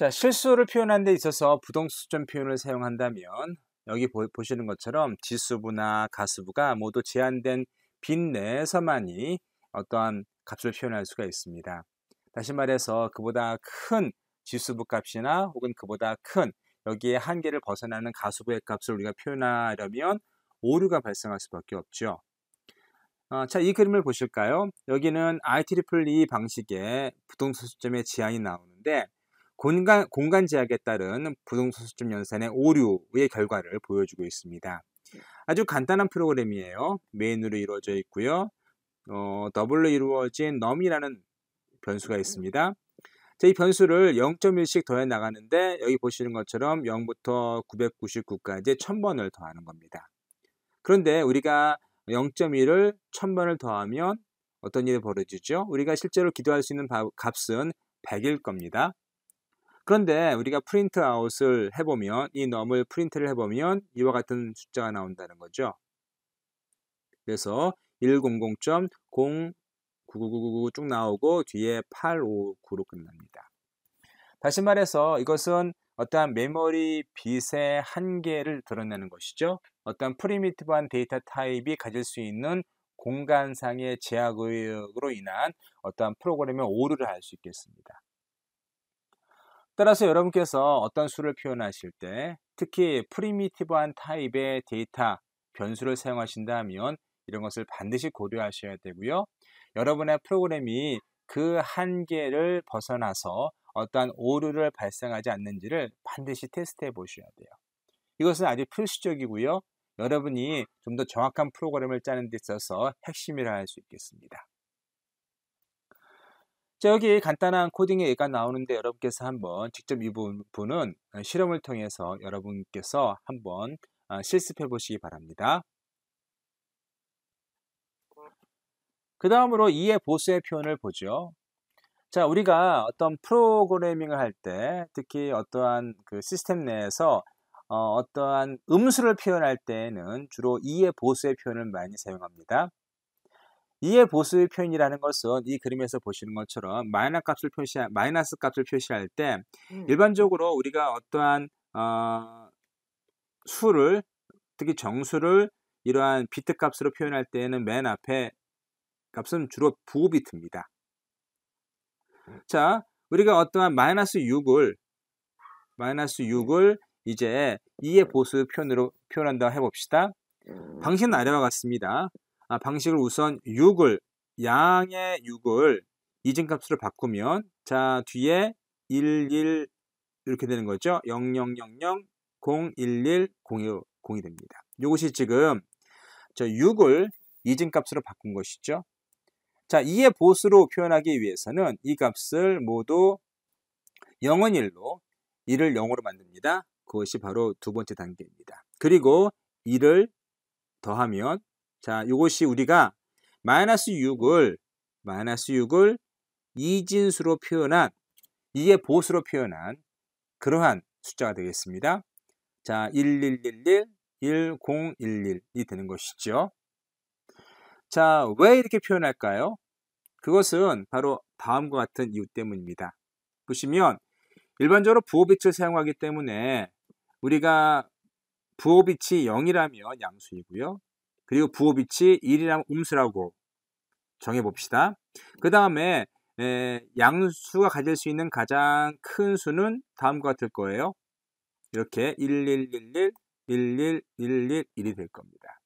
자, 실수를 표현하는 데 있어서 부동수점 표현을 사용한다면 여기 보시는 것처럼 지수부나 가수부가 모두 제한된 빈 내에서만이 어떠한 값을 표현할 수가 있습니다. 다시 말해서 그보다 큰 지수부 값이나 혹은 그보다 큰 여기에 한계를 벗어나는 가수부의 값을 우리가 표현하려면 오류가 발생할 수밖에 없죠. 자, 이 그림을 보실까요? 여기는 IEEE 방식의 부동소수점의 제한이 나오는데 공간 제약에 따른 부동소수점 연산의 오류의 결과를 보여주고 있습니다. 아주 간단한 프로그램이에요. 메인으로 이루어져 있고요. 더블로 이루어진 num이라는 변수가 있습니다. 자, 이 변수를 0.1씩 더해 나가는데 여기 보시는 것처럼 0부터 999까지 1000번을 더하는 겁니다. 그런데 우리가 0.1을 1000번을 더하면 어떤 일이 벌어지죠? 우리가 실제로 기도할 수 있는 값은 100일 겁니다. 그런데 우리가 프린트 아웃을 해보면 이 num을 프린트를 해보면 이와 같은 숫자가 나온다는 거죠. 그래서 100.09999 쭉 나오고 뒤에 859로 끝납니다. 다시 말해서 이것은 어떠한 메모리 빗의 한계를 드러내는 것이죠. 어떠한 프리미티브한 데이터 타입이 가질 수 있는 공간상의 제약으로 인한 어떠한 프로그램의 오류를 할 수 있겠습니다. 따라서 여러분께서 어떤 수를 표현하실 때 특히 프리미티브한 타입의 데이터 변수를 사용하신다면 이런 것을 반드시 고려하셔야 되고요. 여러분의 프로그램이 그 한계를 벗어나서 어떠한 오류를 발생하지 않는지를 반드시 테스트해 보셔야 돼요. 이것은 아주 필수적이고요. 여러분이 좀 더 정확한 프로그램을 짜는 데 있어서 핵심이라 할 수 있겠습니다. 자, 여기 간단한 코딩의 예가 나오는데 여러분께서 한번 직접 이 부분은 실험을 통해서 여러분께서 한번 실습해 보시기 바랍니다. 그 다음으로 이해 보수의 표현을 보죠. 자, 우리가 어떤 프로그래밍을 할 때 특히 어떠한 그 시스템 내에서 어떠한 음수를 표현할 때에는 주로 이해 보수의 표현을 많이 사용합니다. 이해 보수의 표현이라는 것은 이 그림에서 보시는 것처럼 마이너스 값을 표시할 때 일반적으로 우리가 어떠한 수를 특히 정수를 이러한 비트 값으로 표현할 때에는 맨 앞에 값은 주로 부호비트입니다. 자, 우리가 어떠한 마이너스 6을 이제 이해 보수 표현으로 표현한다고 해봅시다. 방식은 아래와 같습니다. 방식을 우선 양의 6을 이진값으로 바꾸면 자 뒤에 11 이렇게 되는 거죠. 0000 011 010이 됩니다. 이것이 지금 저 6을 이진값으로 바꾼 것이죠. 자, 이해 보수로 표현하기 위해서는 이 값을 모두 0은 1로 1을 0으로 만듭니다. 그것이 바로 두 번째 단계입니다. 그리고 1을 더하면 자, 이것이 우리가 마이너스 6을 이진수로 표현한 이해 보수로 표현한 그러한 숫자가 되겠습니다. 자, 1111 1011이 되는 것이죠. 자, 왜 이렇게 표현할까요? 그것은 바로 다음과 같은 이유 때문입니다. 보시면 일반적으로 부호빛을 사용하기 때문에 우리가 부호빛이 0이라면 양수이고요. 그리고 부호빛이 1이라면 음수라고 정해봅시다. 그 다음에 양수가 가질 수 있는 가장 큰 수는 다음과 같을 거예요. 이렇게 1111, 11111이 될 겁니다.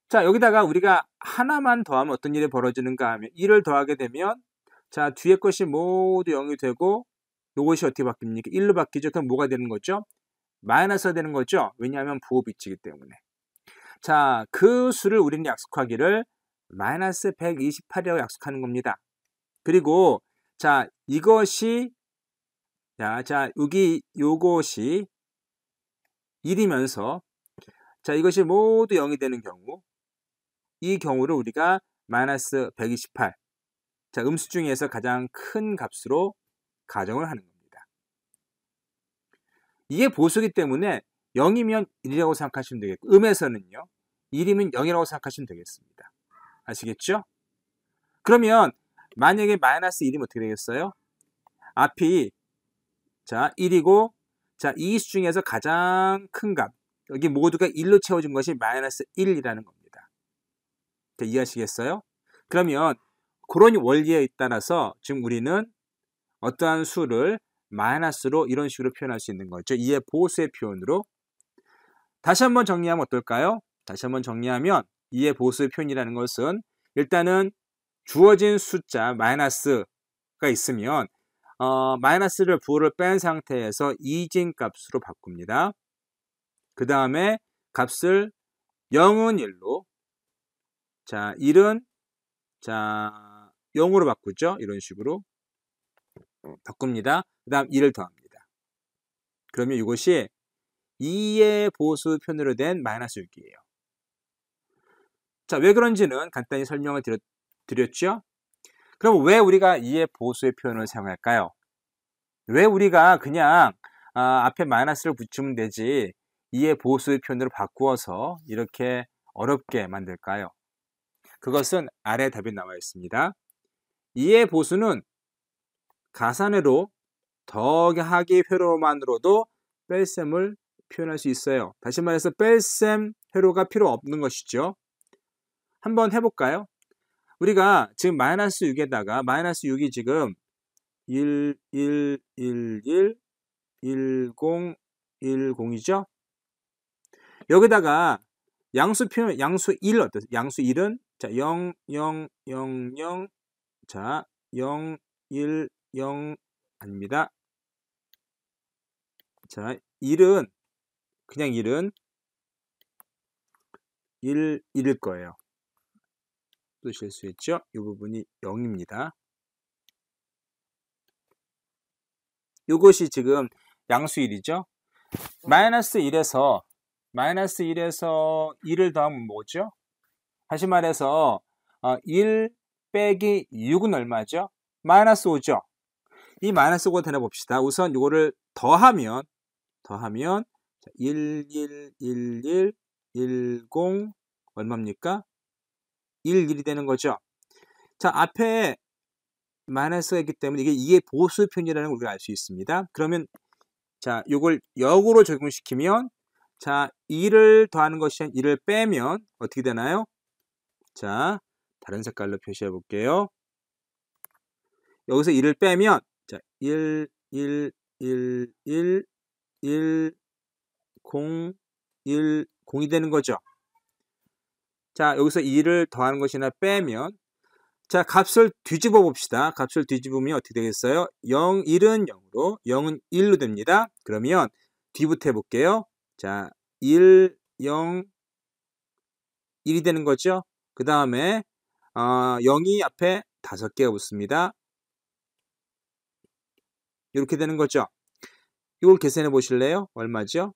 자, 여기다가 우리가 하나만 더하면 어떤 일이 벌어지는가 하면 1을 더하게 되면 자, 뒤에 것이 모두 0이 되고 이것이 어떻게 바뀝니까? 1로 바뀌죠. 그럼 뭐가 되는 거죠? 마이너스가 되는 거죠. 왜냐하면 부호빛이기 때문에. 자, 그 수를 우리는 약속하기를 마이너스 128이라고 약속하는 겁니다. 그리고 자, 이것이 요것이 1이면서 자, 이것이 모두 0이 되는 경우 이 경우를 우리가 마이너스 128 자, 음수 중에서 가장 큰 값으로 가정을 하는 겁니다. 이게 보수기 때문에 0이면 1이라고 생각하시면 되겠고 음에서는요 1이면 0이라고 생각하시면 되겠습니다. 아시겠죠? 그러면 만약에 마이너스 1이면 어떻게 되겠어요? 앞이 자, 1이고, 자, 이 수 중에서 가장 큰 값, 여기 모두가 1로 채워진 것이 마이너스 1이라는 겁니다. 자, 이해하시겠어요? 그러면 그런 원리에 따라서 지금 우리는 어떠한 수를 마이너스로 이런 식으로 표현할 수 있는 거죠. 2의 보수의 표현으로. 다시 한번 정리하면 어떨까요? 다시 한번 정리하면 2의 보수의 표현이라는 것은 일단은 주어진 숫자 마이너스가 있으면 마이너스를 부호를 뺀 상태에서 이진 값으로 바꿉니다. 그 다음에 값을 0은 1로, 자 1은 자 0으로 바꾸죠. 이런 식으로 바꿉니다. 그 다음 1을 더합니다. 그러면 이것이 2의 보수 편으로 된 마이너스 6이에요. 자, 왜 그런지는 간단히 설명을 드렸죠. 그럼 왜 우리가 2의 보수의 표현을 사용할까요? 왜 우리가 그냥 앞에 마이너스를 붙이면 되지 2의 보수의 표현으로 바꾸어서 이렇게 어렵게 만들까요? 그것은 아래 답이 나와 있습니다. 2의 보수는 가산회로 더하기 회로만으로도 뺄셈을 표현할 수 있어요. 다시 말해서 뺄셈 회로가 필요 없는 것이죠. 한번 해볼까요? 우리가 지금 마이너스 6에다가 마이너스 6이 지금 1, 1, 1, 1, 10, 10이죠? 여기다가 양수 표현, 양수 1 어떠세요? 양수 1은 자 0, 0, 0, 0, 자 0, 1, 0 아닙니다. 자 1은 그냥 1은 1일 거예요. 또 실수했죠? 이 부분이 0입니다. 이것이 지금 양수 1이죠? 마이너스 1에서 1을 더하면 뭐죠? 다시 말해서 1 빼기 6은 얼마죠? 마이너스 5죠? 이 마이너스 5를 대놔봅시다. 우선 이거를 더하면 1, 1, 1, 1, 10 얼마입니까? 1, 1이 되는 거죠. 자, 앞에 마이너스가 있기 때문에 이게 보수 편이라는 걸 우리가 알 수 있습니다. 그러면 자, 이걸 역으로 적용시키면 자, 2를 더하는 것이 아니라 2를 빼면 어떻게 되나요? 자, 다른 색깔로 표시해 볼게요. 여기서 2를 빼면 자, 1, 1, 1, 1, 1, 0, 1, 0이 되는 거죠. 자, 여기서 2를 더하는 것이나 빼면 자, 값을 뒤집어 봅시다. 값을 뒤집으면 어떻게 되겠어요? 0, 1은 0으로, 0은 1로 됩니다. 그러면 뒤부터 해볼게요. 자, 1, 0, 1이 되는 거죠. 그 다음에 0이 앞에 5개가 붙습니다. 이렇게 되는 거죠. 이걸 계산해 보실래요? 얼마죠?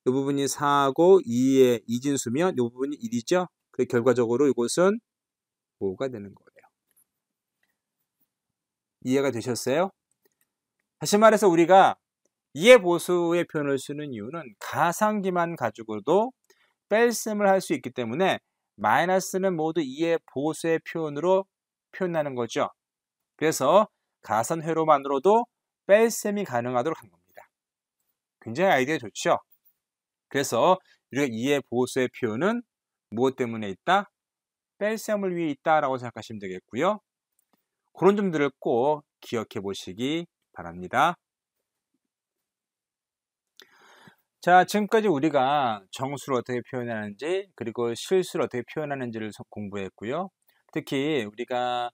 이 부분이 4고 2의 이진수면 이 부분이 1이죠. 그래서 결과적으로 이것은 5가 되는 거예요. 이해가 되셨어요? 다시 말해서 우리가 2의 보수의 표현을 쓰는 이유는 가상기만 가지고도 뺄셈을 할 수 있기 때문에 마이너스는 모두 2의 보수의 표현으로 표현하는 거죠. 그래서 가산회로만으로도 뺄셈이 가능하도록 한 겁니다. 굉장히 아이디어 좋죠? 그래서 우리가 2의 보수의 표현은 무엇 때문에 있다? 뺄셈을 위해 있다라고 생각하시면 되겠고요. 그런 점들을 꼭 기억해 보시기 바랍니다. 자, 지금까지 우리가 정수를 어떻게 표현하는지 그리고 실수를 어떻게 표현하는지를 공부했고요. 특히 우리가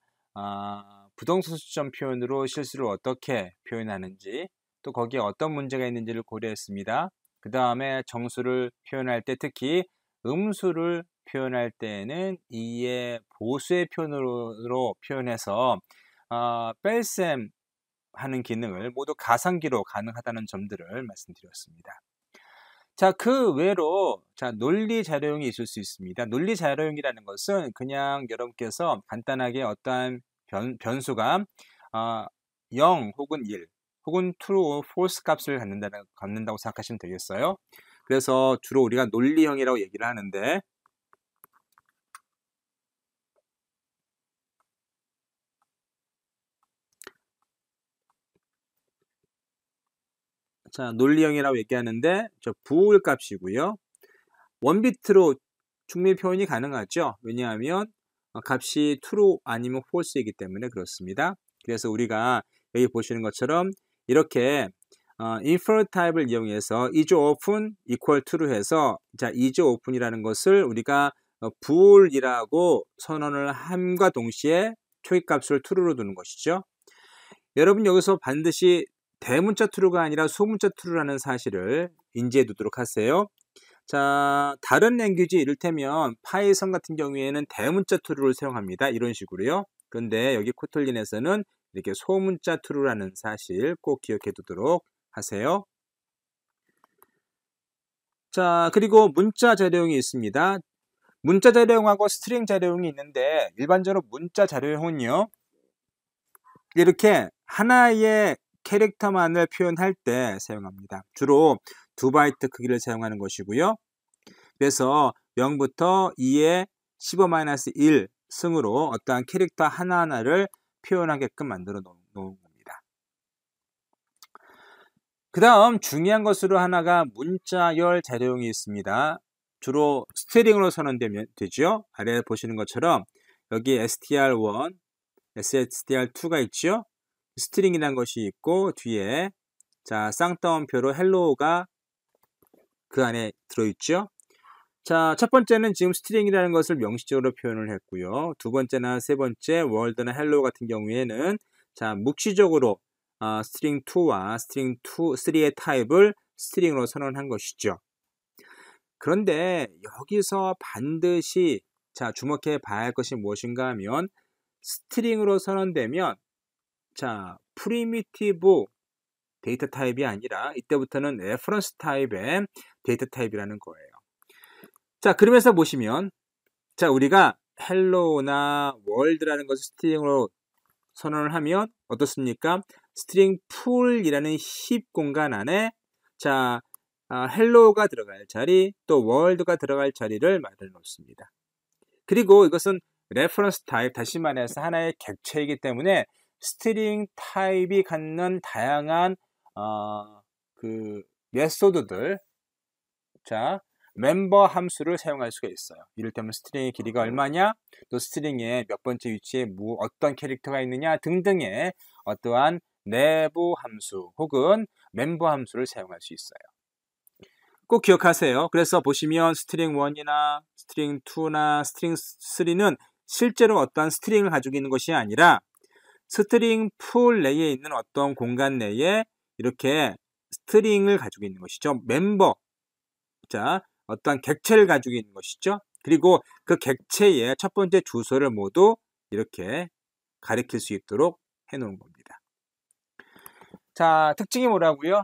부동산 수점 표현으로 실수를 어떻게 표현하는지 또 거기에 어떤 문제가 있는지를 고려했습니다. 그 다음에 정수를 표현할 때 특히 음수를 표현할 때는 2의 보수의 표현으로 표현해서 뺄셈 하는 기능을 모두 가상기로 가능하다는 점들을 말씀드렸습니다. 자, 그 외로 논리 자료형이 있을 수 있습니다. 논리 자료형이라는 것은 그냥 여러분께서 간단하게 어떠한 변수가 0 혹은 1 혹은 true, false 값을 갖는다고 생각하시면 되겠어요. 그래서 주로 우리가 논리형이라고 얘기를 하는데 자, 논리형이라고 얘기하는데 저 부호일 값이고요. 원비트로 중립 표현이 가능하죠. 왜냐하면 값이 true 아니면 false이기 때문에 그렇습니다. 그래서 우리가 여기 보시는 것처럼 이렇게 infer 타입을 이용해서 is open equal to로 해서 자, is open이라는 것을 우리가 bool이라고 선언을 함과 동시에 초기값을 true로 두는 것이죠. 여러분 여기서 반드시 대문자 true가 아니라 소문자 true라는 사실을 인지해 두도록 하세요. 자, 다른 랭귀지 이를테면 파이썬 같은 경우에는 대문자 true를 사용합니다. 이런 식으로요. 그런데 여기 코틀린에서는 이렇게 소문자 true라는 사실 꼭 기억해 두도록 하세요. 자, 그리고 문자 자료형이 있습니다. 문자 자료형하고 스트링 자료형이 있는데 일반적으로 문자 자료형은요. 이렇게 하나의 캐릭터만을 표현할 때 사용합니다. 주로 2바이트 크기를 사용하는 것이고요. 그래서 0부터 2의 15-1 승으로 어떠한 캐릭터 하나하나를 표현하게끔 만들어 놓은 겁니다. 그 다음 중요한 것으로 하나가 문자열 자료형이 있습니다. 주로 스트링으로 선언되면 되죠. 아래에 보시는 것처럼 여기 str1, str2가 있죠. 스트링이라는 것이 있고 뒤에 자 쌍따옴표로 헬로우가 그 안에 들어있죠. 자, 첫 번째는 지금 스트링이라는 것을 명시적으로 표현을 했고요. 두 번째나 세 번째 월드나 헬로 같은 경우에는 자 묵시적으로 string2와 string3의 타입을 스트링으로 선언한 것이죠. 그런데 여기서 반드시 자 주목해 봐야 할 것이 무엇인가 하면 스트링으로 선언되면 자 프리미티브 데이터 타입이 아니라 이때부터는 레퍼런스 타입의 데이터 타입이라는 거예요. 자, 그러면서 보시면 자 우리가 헬로나 월드라는 것을 스트링으로 선언을 하면 어떻습니까? 스트링 풀이라는 힙 공간 안에 자 헬로가 들어갈 자리 또 월드가 들어갈 자리를 마련해 놓습니다. 그리고 이것은 레퍼런스 타입 다시 말해서 하나의 객체이기 때문에 스트링 타입이 갖는 다양한 그 메소드들 자 멤버 함수를 사용할 수가 있어요. 이를테면 스트링의 길이가 얼마냐, 또 스트링의 몇 번째 위치에 어떤 캐릭터가 있느냐 등등의 어떠한 내부 함수 혹은 멤버 함수를 사용할 수 있어요. 꼭 기억하세요. 그래서 보시면 스트링 1이나 스트링 2나 스트링 3는 실제로 어떠한 스트링을 가지고 있는 것이 아니라 스트링 풀 내에 있는 어떤 공간 내에 이렇게 스트링을 가지고 있는 것이죠. 멤버, 자 어떤 객체를 가지고 있는 것이죠. 그리고 그 객체의 첫 번째 주소를 모두 이렇게 가리킬 수 있도록 해놓은 겁니다. 자, 특징이 뭐라고요?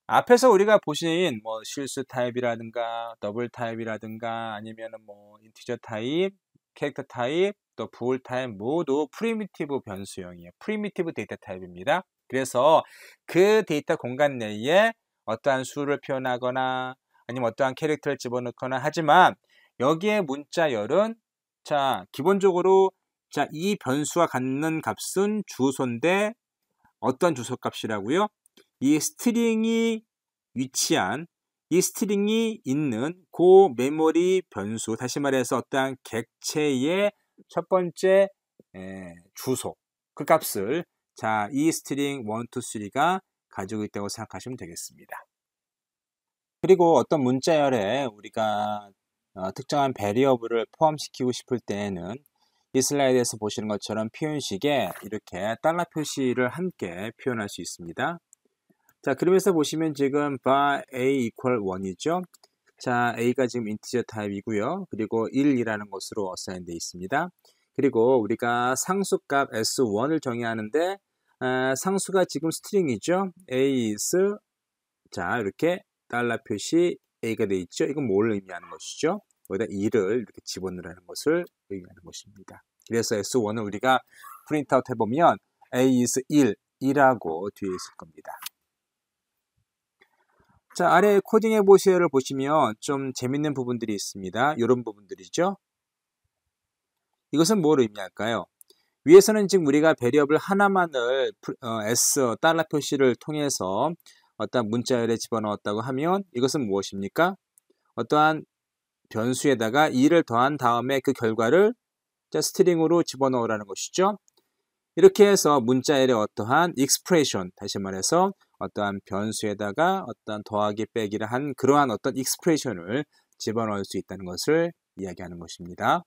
앞에서 우리가 보신 뭐 실수 타입이라든가 더블 타입이라든가 아니면은 뭐 인티저 타입, 캐릭터 타입, 또 부울 타입 모두 프리미티브 변수형이에요. 프리미티브 데이터 타입입니다. 그래서 그 데이터 공간 내에 어떠한 수를 표현하거나 아니면 어떠한 캐릭터를 집어넣거나 하지만 여기에 문자열은 자 기본적으로 자 이 변수가 갖는 값은 주소인데 어떤 주소 값이라고요? 이 스트링이 위치한 이 스트링이 있는 그 메모리 변수 다시 말해서 어떠한 객체의 첫 번째 주소 그 값을 자 이 스트링 1, 2, 3가 가지고 있다고 생각하시면 되겠습니다. 그리고 어떤 문자열에 우리가 특정한 베리어블을 포함시키고 싶을 때에는 이 슬라이드에서 보시는 것처럼 표현식에 이렇게 달러 표시를 함께 표현할 수 있습니다. 자, 그러면서 보시면 지금 by a equal 1이죠. 자, a가 지금 인티저 타입이고요. 그리고 1이라는 것으로 어사인 되어 있습니다. 그리고 우리가 상수값 s1을 정의하는데 상수가 지금 스트링이죠. a is 자 이렇게 달러 표시 a가 되어 있죠. 이건 뭘 의미하는 것이죠? 여기다 2를 이렇게 집어넣으라는 것을 의미하는 것입니다. 그래서 s1을 우리가 프린트아웃 해보면 a is 1이라고 뒤에 있을 겁니다. 자, 아래 코딩 해보세요를 보시면 좀 재밌는 부분들이 있습니다. 이런 부분들이죠. 이것은 뭘 의미할까요? 위에서는 지금 우리가 베리어블 하나만을 s 달러 표시를 통해서 어떠한 문자열에 집어넣었다고 하면 이것은 무엇입니까? 어떠한 변수에다가 2를 더한 다음에 그 결과를 스트링으로 집어넣으라는 것이죠. 이렇게 해서 문자열의 어떠한 expression, 다시 말해서 어떠한 변수에다가 어떠한 더하기 빼기를 한 그러한 어떤 expression을 집어넣을 수 있다는 것을 이야기하는 것입니다.